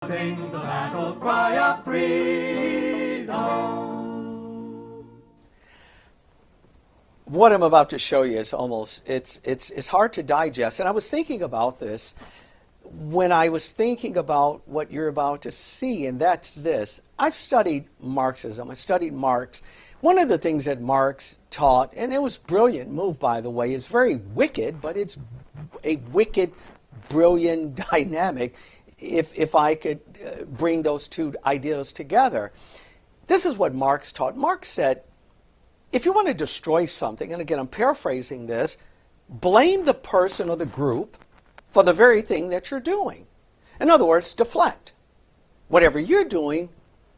Sing the battle cry of freedom. What I'm about to show you is it's hard to digest. And I was thinking about this when I was thinking about what you're about to see, and that's this. I've studied Marxism. I studied Marx. One of the things that Marx taught, and it was a brilliant move, by the way, is very wicked, but it's a wicked, brilliant dynamic if I could bring those two ideas together. This is what Marx taught. Marx said, if you want to destroy something, and again, I'm paraphrasing this, blame the person or the group for the very thing that you're doing. In other words, deflect. Whatever you're doing,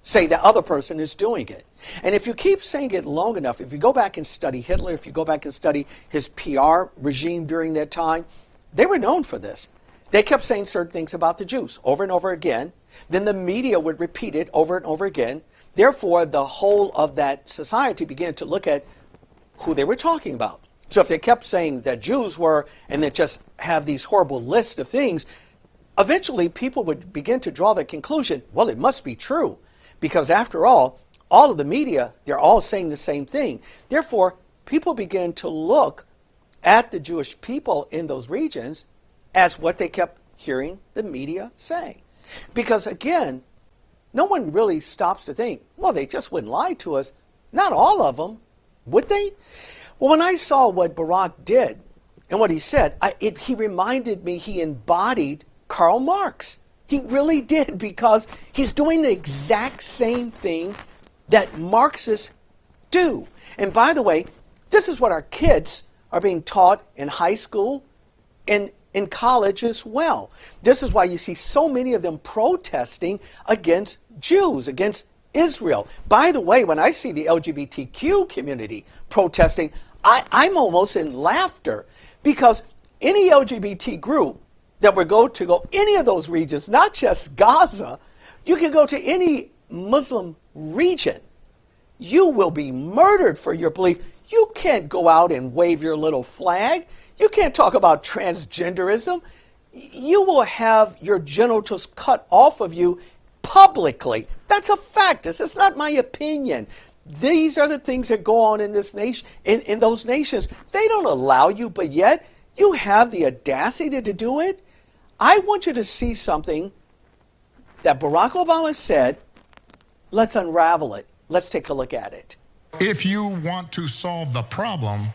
say the other person is doing it. And if you keep saying it long enough, if you go back and study Hitler, if you go back and study his PR regime during that time, they were known for this. They kept saying certain things about the Jews over and over again. Then the media would repeat it over and over again. Therefore, the whole of that society began to look at who they were talking about. So if they kept saying that Jews were, and then just have these horrible lists of things, eventually people would begin to draw the conclusion, well, it must be true. Because after all of the media, they're all saying the same thing. Therefore, people began to look at the Jewish people in those regions as what they kept hearing the media say. Because again, no one really stops to think, well, they just wouldn't lie to us. Not all of them, would they? Well, when I saw what Barak did and what he said, he reminded me, he embodied Karl Marx. He really did, because he's doing the exact same thing that Marxists do. And by the way, this is what our kids are being taught in high school and in college as well. This is why you see so many of them protesting against Jews, against Israel. By the way, when I see the LGBTQ community protesting, I'm almost in laughter, because any LGBT group that would go any of those regions, not just Gaza, you can go to any Muslim region. You will be murdered for your belief. You can't go out and wave your little flag. You can't talk about transgenderism. You will have your genitals cut off of you publicly. That's a fact. This is not my opinion. These are the things that go on in this nation, in those nations. They don't allow you, but yet you have the audacity to do it. I want you to see something that Barack Obama said. Let's unravel it. Let's take a look at it. If you want to solve the problem,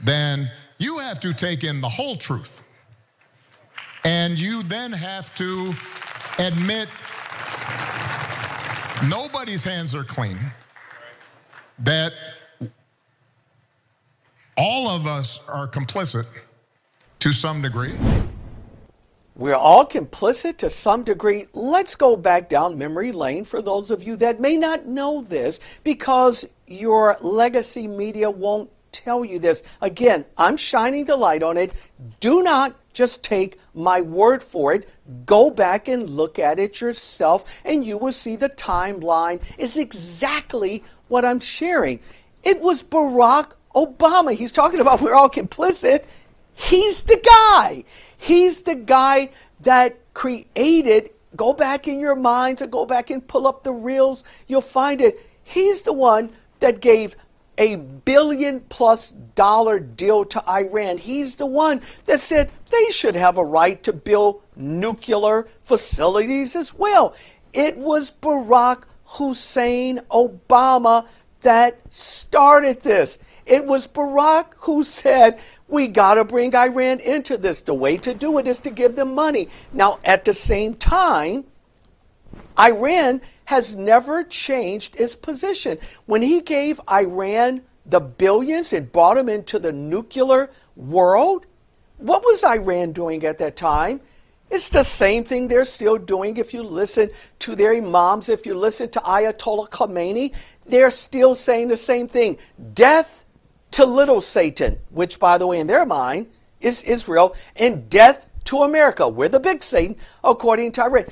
then you have to take in the whole truth. And you then have to admit nobody's hands are clean, that all of us are complicit to some degree. We're all complicit to some degree. Let's go back down memory lane for those of you that may not know this, because your legacy media won't tell you this. Again, I'm shining the light on it. Do not just take my word for it. Go back and look at it yourself, and you will see the timeline is exactly what I'm sharing. It was Barack Obama. He's talking about we're all complicit. He's the guy. He's the guy that created, go back in your minds and go back and pull up the reels. You'll find it. He's the one that gave $1 billion+ deal to Iran. He's the one that said they should have a right to build nuclear facilities as well. It was Barack Hussein Obama that started this. It was Barack who said, we got to bring Iran into this. The way to do it is to give them money. Now, at the same time, Iran has never changed its position. When he gave Iran the billions and brought them into the nuclear world, what was Iran doing at that time? It's the same thing they're still doing. If you listen to their imams, if you listen to Ayatollah Khomeini, they're still saying the same thing. Death to little Satan, which, by the way, in their mind is Israel, and death to America. We're the big Satan, according to Iran.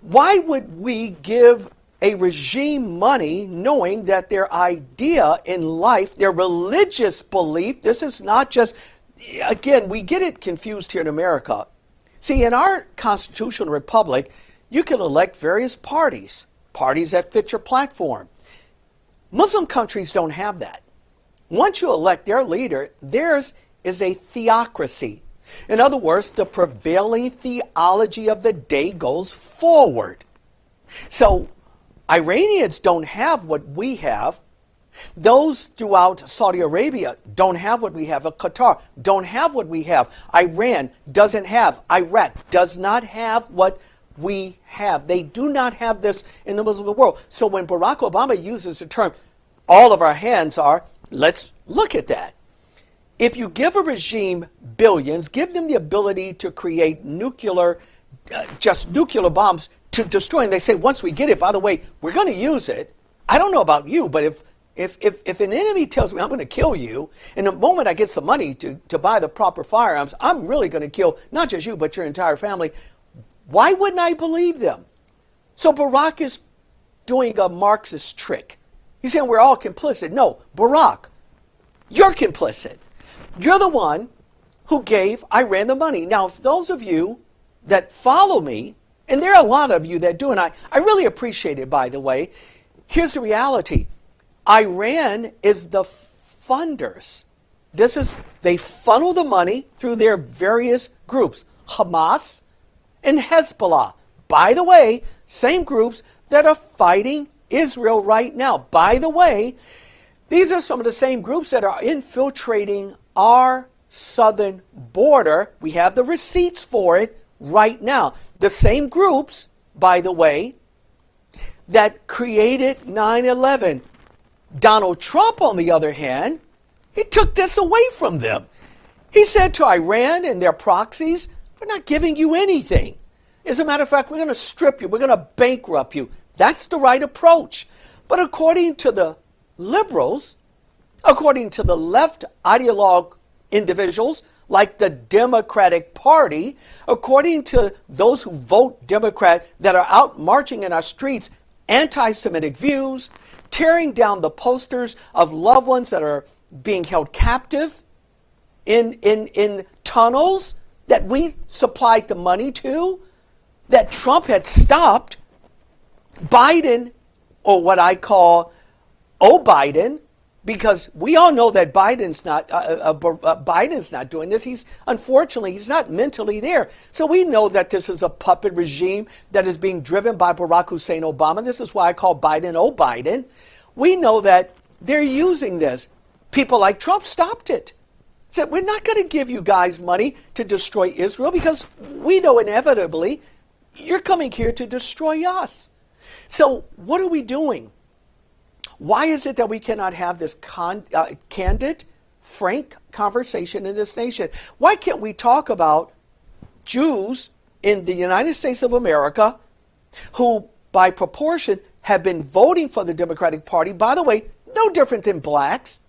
Why would we give a regime money knowing that their idea in life, their religious belief, this is not just, again, we get it confused here in America. See, in our constitutional republic, you can elect various parties that fit your platform. Muslim countries don't have that. Once you elect their leader, theirs is a theocracy. In other words, the prevailing theology of the day goes forward. So Iranians don't have what we have. Those throughout Saudi Arabia don't have what we have. Qatar don't have what we have. Iran doesn't have. Iraq does not have what we have. They do not have this in the Muslim world. So when Barack Obama uses the term, all of our hands are, let's look at that. If you give a regime billions, give them the ability to create nuclear bombs to destroy, and they say, once we get it, by the way, we're going to use it. I don't know about you, but if an enemy tells me I'm going to kill you, and the moment I get some money to buy the proper firearms, I'm really going to kill not just you, but your entire family, why wouldn't I believe them? So Barack is doing a Marxist trick. He's saying we're all complicit. No, Barack, you're complicit. You're the one who gave Iran the money. Now, if those of you that follow me, and there are a lot of you that do, and I really appreciate it, by the way, here's the reality. Iran is the funders. They funnel the money through their various groups, Hamas and Hezbollah. By the way, same groups that are fighting Israel right now. By the way, these are some of the same groups that are infiltrating our southern border. We have the receipts for it right now. The same groups, by the way, that created 9/11. Donald Trump, on the other hand, he took this away from them. He said to Iran and their proxies, we're not giving you anything. As a matter of fact, we're going to strip you. We're going to bankrupt you. That's the right approach. But according to the liberals, according to the left ideologue individuals like the Democratic Party, according to those who vote Democrat that are out marching in our streets, anti-Semitic views, tearing down the posters of loved ones that are being held captive in tunnels that we supplied the money to, that Trump had stopped. Biden, or what I call Biden, because we all know that Biden's not doing this. He's not mentally there. So we know that this is a puppet regime that is being driven by Barack Hussein Obama. This is why I call Biden Biden. We know that they're using this. People like Trump stopped it. Said, we're not going to give you guys money to destroy Israel because we know inevitably you're coming here to destroy us. So what are we doing? Why is it that we cannot have this candid, frank conversation in this nation? Why can't we talk about Jews in the United States of America who, by proportion, have been voting for the Democratic Party? By the way, no different than blacks.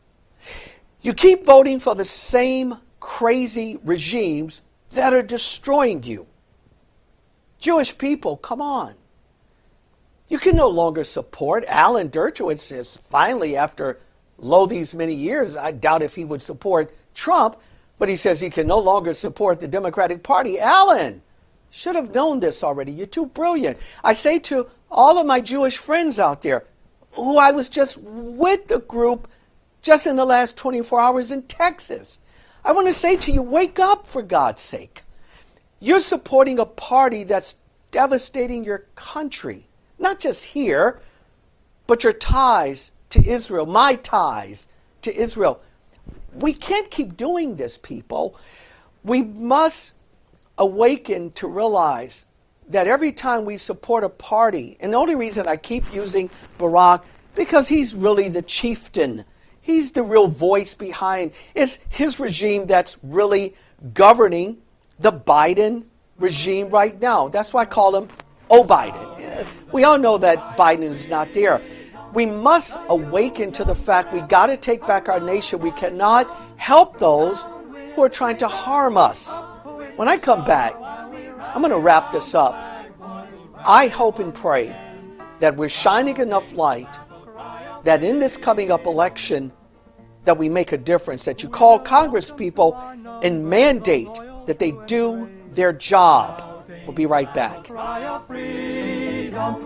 You keep voting for the same crazy regimes that are destroying you. Jewish people, come on. You can no longer support. Alan Dershowitz is finally, after these many years, I doubt if he would support Trump, but he says he can no longer support the Democratic Party. Alan should have known this already. You're too brilliant. I say to all of my Jewish friends out there, who I was just with the group just in the last 24 hours in Texas, I want to say to you, wake up, for God's sake. You're supporting a party that's devastating your country. Not just here, but your ties to Israel, my ties to Israel. We can't keep doing this, people. We must awaken to realize that every time we support a party, and the only reason I keep using Barack, because he's really the chieftain. He's the real voice behind. It's his regime that's really governing the Biden regime right now. That's why I call him Biden. We all know that Biden is not there. We must awaken to the fact we got to take back our nation. We cannot help those who are trying to harm us. When I come back, I'm going to wrap this up. I hope and pray that we're shining enough light that in this coming up election that we make a difference, that you call Congress people and mandate that they do their job. We'll be right back. freedom.